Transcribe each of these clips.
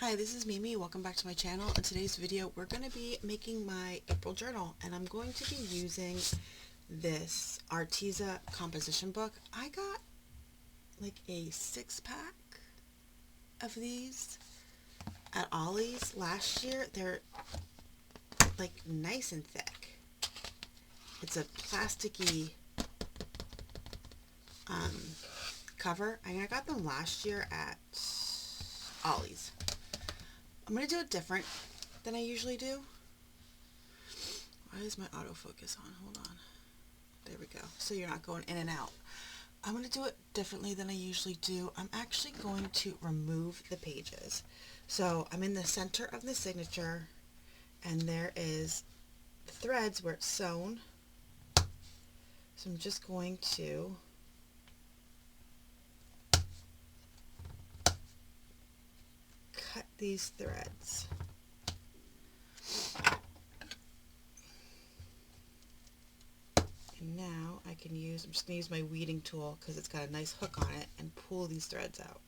Hi, this is Mimi. Welcome back to my channel. In today's video, we're going to be making my April journal, and I'm going to be using this Arteza composition book. I got like a 6-pack of these at Ollie's last year. They're like nice and thick. It's a plasticky cover. I got them last year at Ollie's. I'm going to do it different than I usually do. Why is my autofocus on? Hold on. There we go. So you're not going in and out. I'm going to do it differently than I usually do. I'm actually going to remove the pages. So I'm in the center of the signature, and there is the threads where it's sewn. So I'm just going to cut these threads. And now I can I'm just going to use my weeding tool because it's got a nice hook on it, and pull these threads out.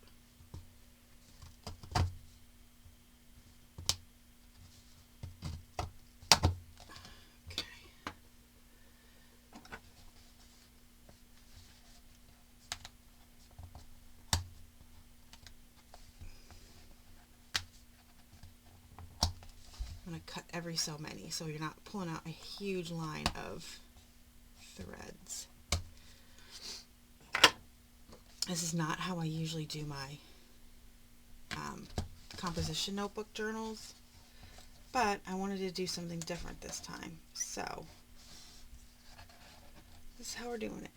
Okay. I'm going to cut every so many so you're not pulling out a huge line of threads. This is not how I usually do my composition notebook journals, but I wanted to do something different this time, so this is how we're doing it.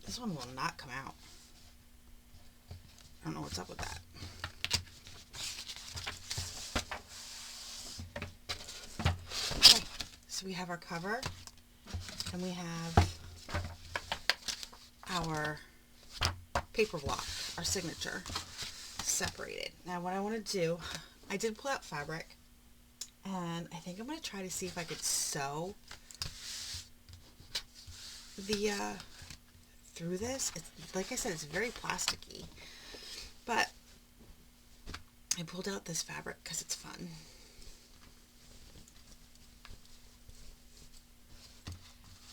This one will not come out. I don't know what's up with that. Okay, so we have our cover, and we have our paper block, our signature, separated. Now what I want to do, I did pull out fabric, and I think I'm going to try to see if I could sew the through this. It's, like I said, it's very plasticky, but I pulled out this fabric because it's fun.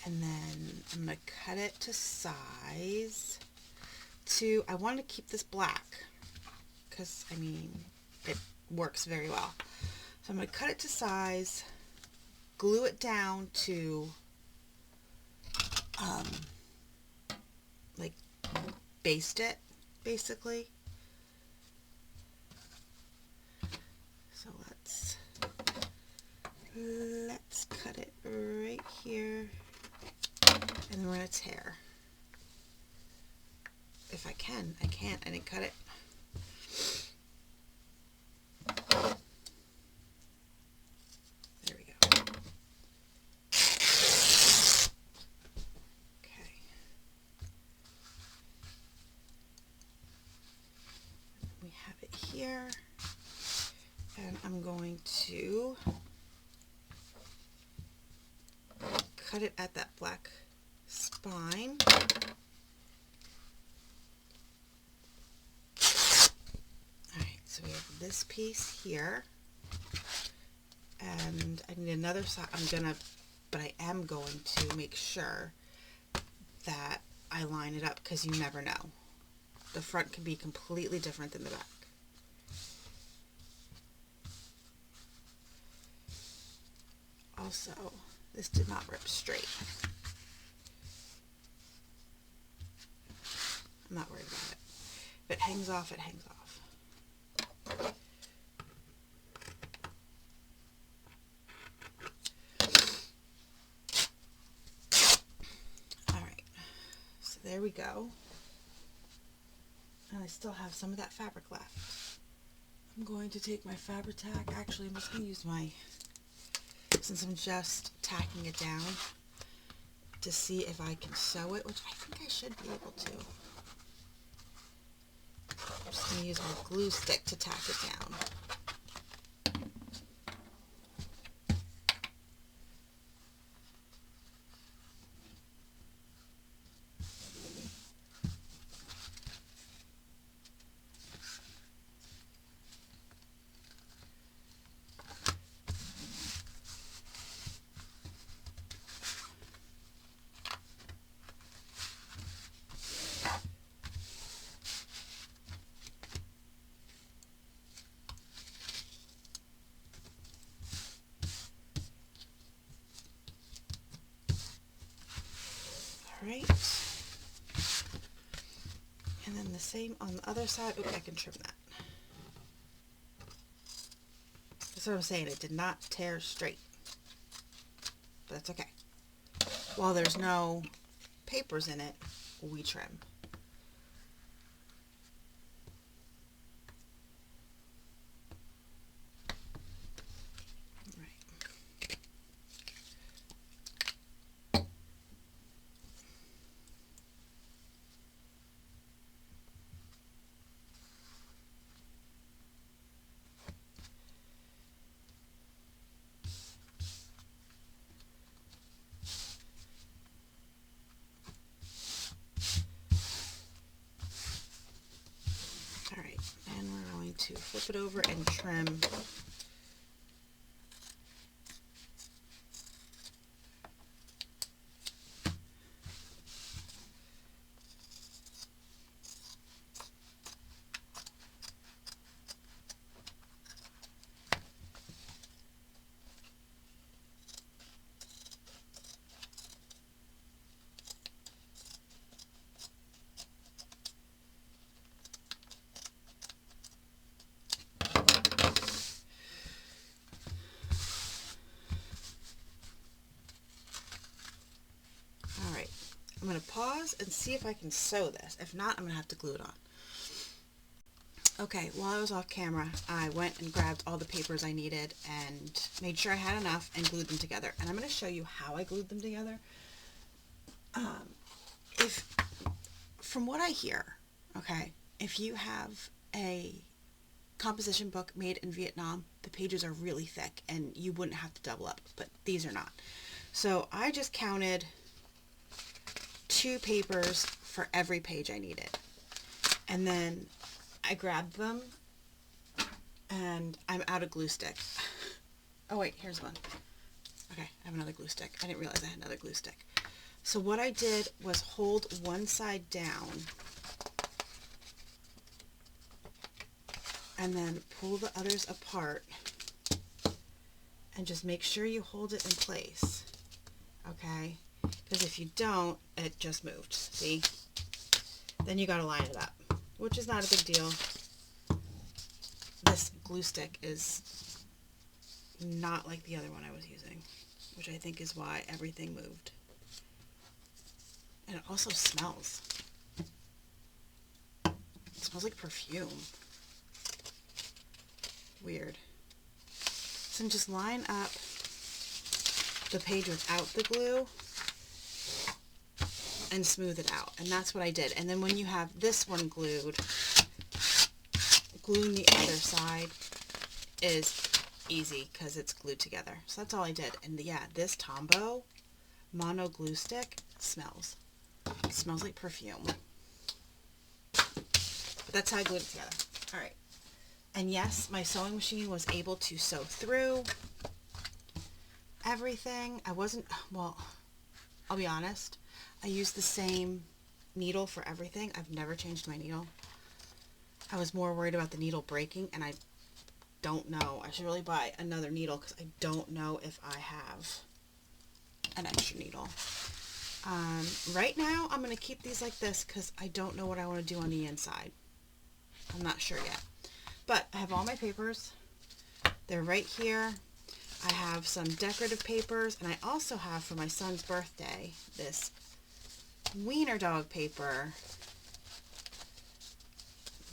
And then I'm going to cut it to size I want to keep this black because, I mean, it works very well. So I'm going to cut it to size, glue it down to like baste it, basically. So let's cut it right here, and then we're going to tear. If I can. I can't. I didn't cut it. There we go. Okay. We have it here, and I'm going to cut it at that black spine. Alright, so we have this piece here, and I need another side. But I am going to make sure that I line it up, because you never know. The front can be completely different than the back. Also, this did not rip straight. I'm not worried about it. If it hangs off, it hangs off. Alright, so there we go. And I still have some of that fabric left. I'm going to take my Fabri-Tac. Actually, I'm just going to use my, since I'm just tacking it down, to see if I can sew it, which I think I should be able to. I'm just going to use my glue stick to tack it down. Right, and then the same on the other side. Oops, I can trim that. That's what I'm saying, it did not tear straight, but that's okay. While there's no papers in it, we trim. Alright, and we're going to flip it over and trim. Alright, I'm going to pause and see if I can sew this. If not, I'm going to have to glue it on. Okay, while I was off camera, I went and grabbed all the papers I needed and made sure I had enough and glued them together. And I'm going to show you how I glued them together. From what I hear, okay, if you have a composition book made in Vietnam, the pages are really thick and you wouldn't have to double up, but these are not. So I just counted 2 papers for every page I needed. And then I grabbed them and I'm out of glue stick. Oh wait, here's one. Okay, I have another glue stick. I didn't realize I had another glue stick. So what I did was hold one side down and then pull the others apart and just make sure you hold it in place. Okay? Because if you don't, it just moved. See? Then you gotta line it up, which is not a big deal. This glue stick is not like the other one I was using, which I think is why everything moved. And it also smells. It smells like perfume. Weird. So just line up the page without the glue and smooth it out. And that's what I did. And then when you have this one glued, gluing the other side is easy because it's glued together. So that's all I did. And yeah, this Tombow mono glue stick smells. It smells like perfume. But that's how I glued it together. Alright. And yes, my sewing machine was able to sew through everything. I wasn't, well, I'll be honest, I used the same needle for everything. I've never changed my needle. I was more worried about the needle breaking, and I don't know. I should really buy another needle because I don't know if I have an extra needle. Right now, I'm going to keep these like this because I don't know what I want to do on the inside. I'm not sure yet. But I have all my papers. They're right here. I have some decorative papers, and I also have for my son's birthday this wiener dog paper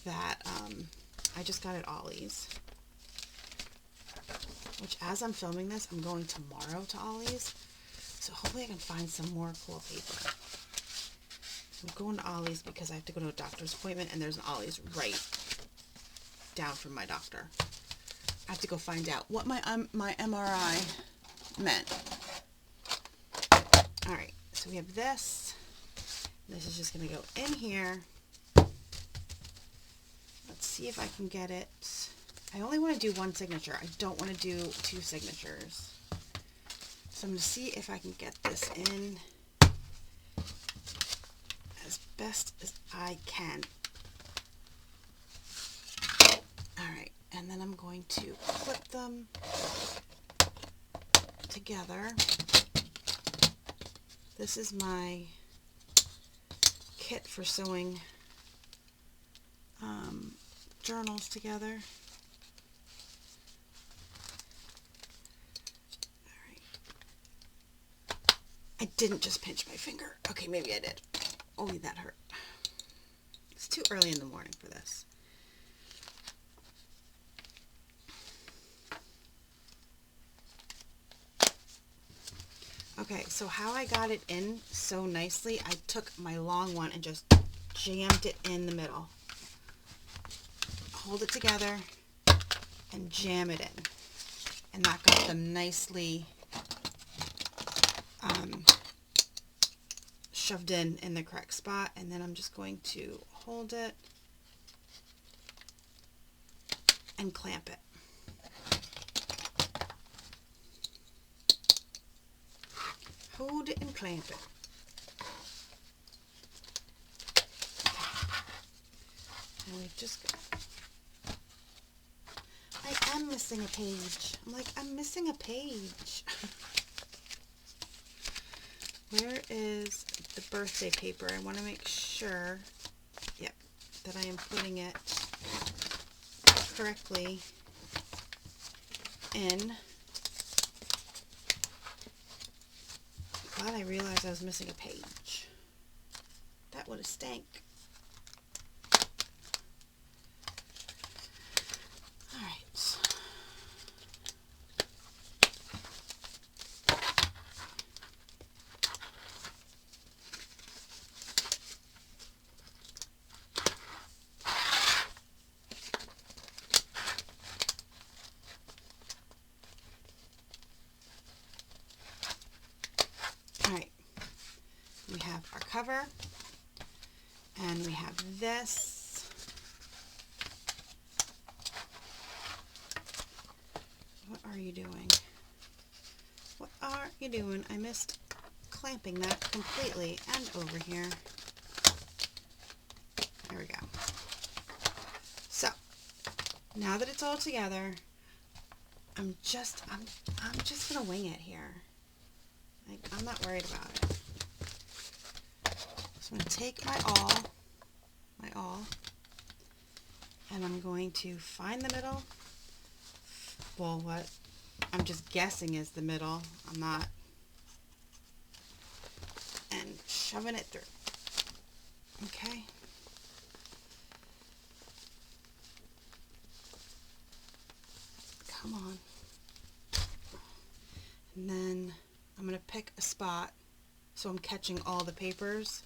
that I just got at Ollie's. Which, as I'm filming this, I'm going tomorrow to Ollie's. So hopefully I can find some more cool paper. I'm going to Ollie's because I have to go to a doctor's appointment, and there's an Ollie's right down from my doctor. I have to go find out what my MRI meant. Alright, so we have this. This is just going to go in here. Let's see if I can get it. I only want to do one signature. I don't want to do two signatures. So I'm going to see if I can get this in as best as I can. Alright, and then I'm going to clip them together. This is my kit for sewing journals together. Alright. I didn't just pinch my finger. Okay, maybe I did. Oh, that hurt. It's too early in the morning for this. Okay, so how I got it in so nicely, I took my long one and just jammed it in the middle. Hold it together and jam it in. And that got them nicely shoved in the correct spot. And then I'm just going to hold it and clamp it. Hold it and clamp it. And we just go. I am missing a page. I'm like, I'm missing a page. Where is the birthday paper? I want to make sure, yep, that I am putting it correctly in. Glad I realized I was missing a page. That would have stank. Alright. Alright. We have our cover. And we have this. What are you doing? What are you doing? I missed clamping that completely. And over here. There we go. So, now that it's all together, I'm just gonna wing it here. Like, I'm not worried about it. So I'm gonna take my awl, and I'm going to find the middle. Well, what I'm just guessing is the middle. I'm not. And shoving it through. Okay. Come on. And then I'm going to pick a spot so I'm catching all the papers.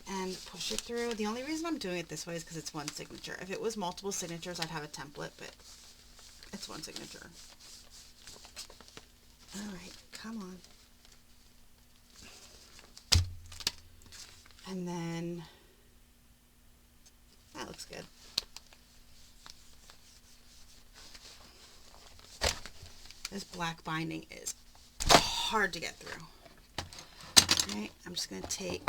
And push it through. The only reason I'm doing it this way is because it's one signature. If it was multiple signatures, I'd have a template, but it's one signature. Alright, come on. And then that looks good. This black binding is hard to get through. Alright, I'm just going to take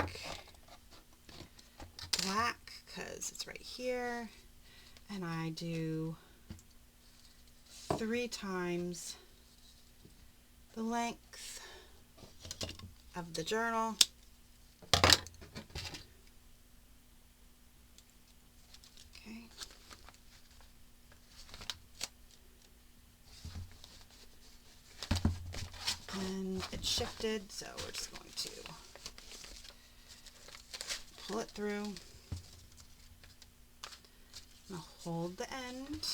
black because it's right here, and I do 3 times the length of the journal. Okay. And it's shifted, so we're just going to pull it through. I'll hold the end,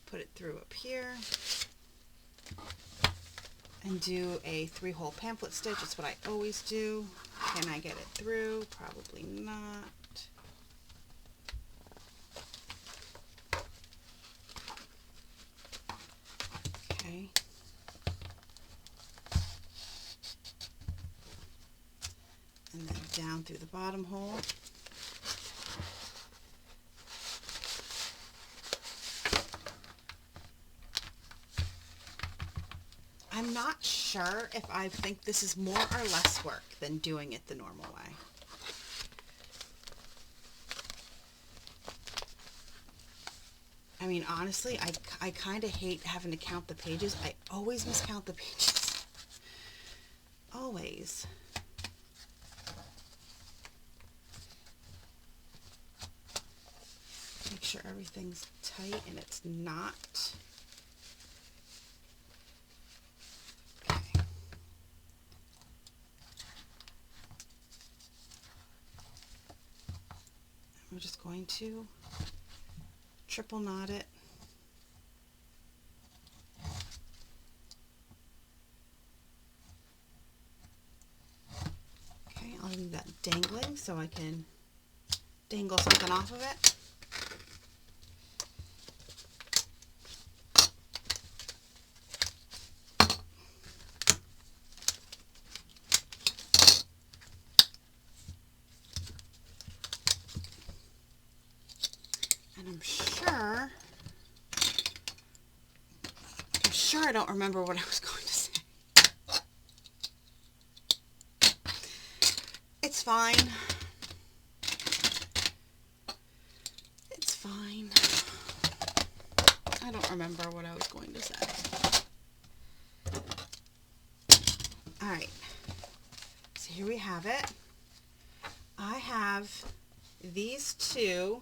put it through up here, and do a 3-hole pamphlet stitch. It's what I always do. Can I get it through? Probably not. Okay. And then down through the bottom hole. I'm not sure if I think this is more or less work than doing it the normal way. I mean, honestly, I kind of hate having to count the pages. I always miscount the pages. Always. Make sure everything's tight and it's not. Okay. We're just going to triple knot it. Okay, I'll leave that dangling so I can dangle something off of it. And I'm sure I don't remember what I was going to say. It's fine. It's fine. I don't remember what I was going to say. Alright. So here we have it. I have these 2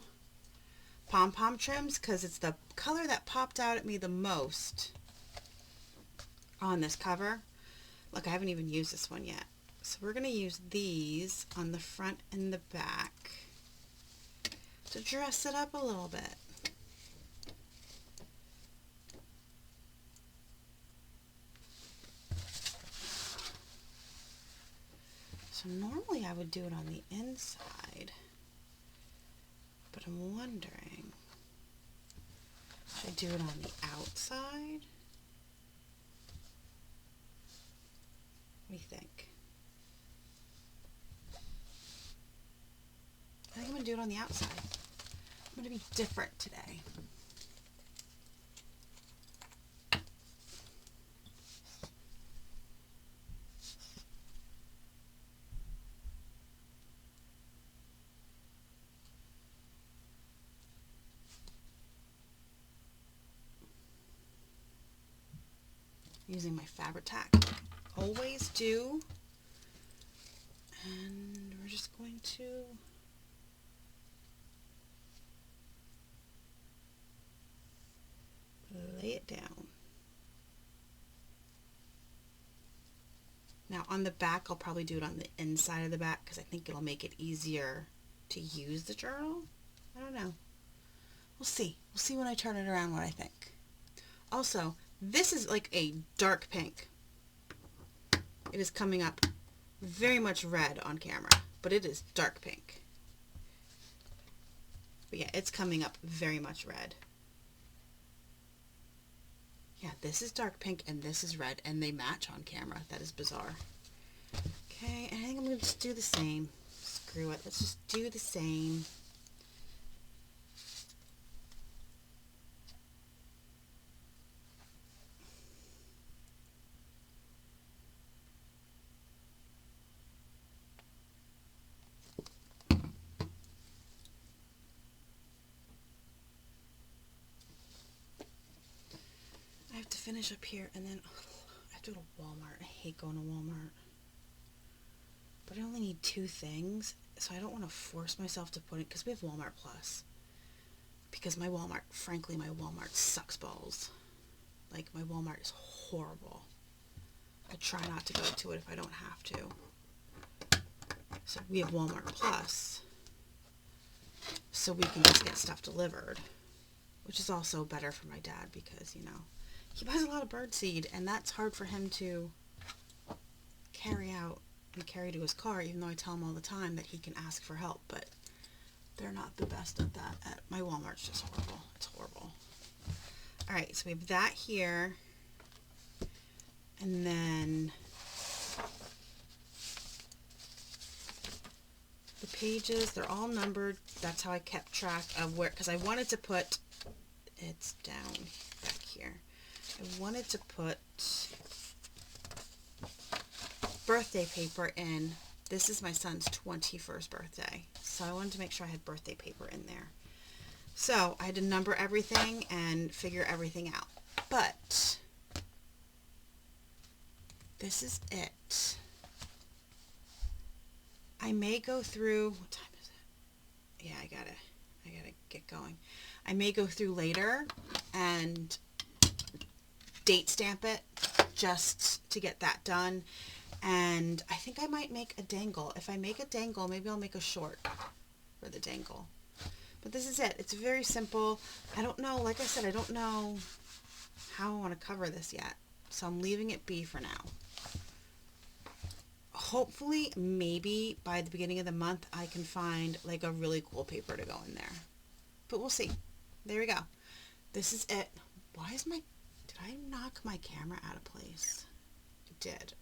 pom-pom trims because it's the color that popped out at me the most on this cover. Look, I haven't even used this one yet. So we're going to use these on the front and the back to dress it up a little bit. So normally I would do it on the inside, but I'm wondering, should I do it on the outside? What do you think? I think I'm going to do it on the outside. I'm going to be different today. Using my fabric tack. Always do. And we're just going to lay it down. Now on the back, I'll probably do it on the inside of the back because I think it'll make it easier to use the journal. I don't know. We'll see. We'll see when I turn it around what I think. Also, this is like a dark pink. It is coming up very much red on camera, but it is dark pink. But yeah, it's coming up very much red. Yeah, this is dark pink and this is red, and they match on camera. That is bizarre. Okay, I think I'm going to just do the same. Screw it. Let's just do the same. finish up here, and then I have to go to Walmart. I hate going to Walmart. But I only need 2 things, so I don't want to force myself to put it, because we have Walmart Plus. Because my Walmart, frankly, my Walmart sucks balls. Like, my Walmart is horrible. I try not to go to it if I don't have to. So we have Walmart Plus, so we can just get stuff delivered, which is also better for my dad because, you know, he buys a lot of birdseed, and that's hard for him to carry out and carry to his car, even though I tell him all the time that he can ask for help, but they're not the best at that. My Walmart's just horrible. It's horrible. All right, so we have that here, and then the pages, they're all numbered. That's how I kept track of where, because I wanted to put, it's down back here. I wanted to put birthday paper in. This is my son's 21st birthday, so I wanted to make sure I had birthday paper in there. So I had to number everything and figure everything out. But this is it. I may go through, what time is it? Yeah, I gotta get going. I may go through later and date stamp it just to get that done. And I think I might make a dangle. If I make a dangle, maybe I'll make a short for the dangle. But this is it. It's very simple. I don't know, like I said, I don't know how I want to cover this yet. So I'm leaving it be for now. Hopefully, maybe by the beginning of the month, I can find like a really cool paper to go in there. But we'll see. There we go. This is it. Did I knock my camera out of place? I did.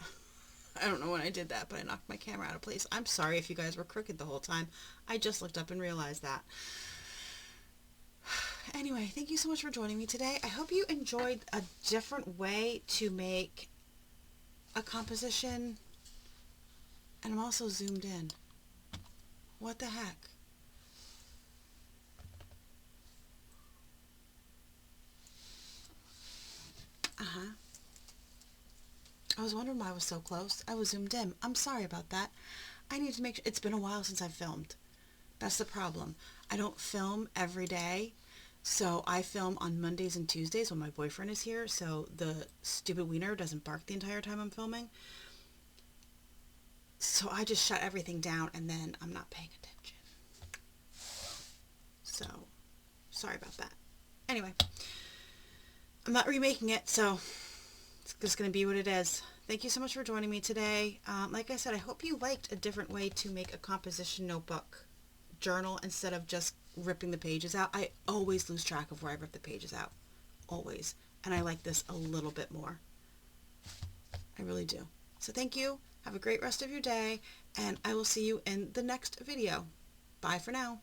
I don't know when I did that, but I knocked my camera out of place. I'm sorry if you guys were crooked the whole time. I just looked up and realized that. Anyway, thank you so much for joining me today. I hope you enjoyed a different way to make a composition. And I'm also zoomed in. What the heck? I was wondering why I was so close. I was zoomed in. I'm sorry about that. I need to make sure. It's been a while since I've filmed. That's the problem. I don't film every day. So I film on Mondays and Tuesdays when my boyfriend is here. So the stupid wiener doesn't bark the entire time I'm filming. So I just shut everything down and then I'm not paying attention. So sorry about that. Anyway, I'm not remaking it, so it's just going to be what it is. Thank you so much for joining me today. Like I said, I hope you liked a different way to make a composition notebook journal instead of just ripping the pages out. I always lose track of where I rip the pages out. Always. And I like this a little bit more. I really do. So thank you. Have a great rest of your day, and I will see you in the next video. Bye for now.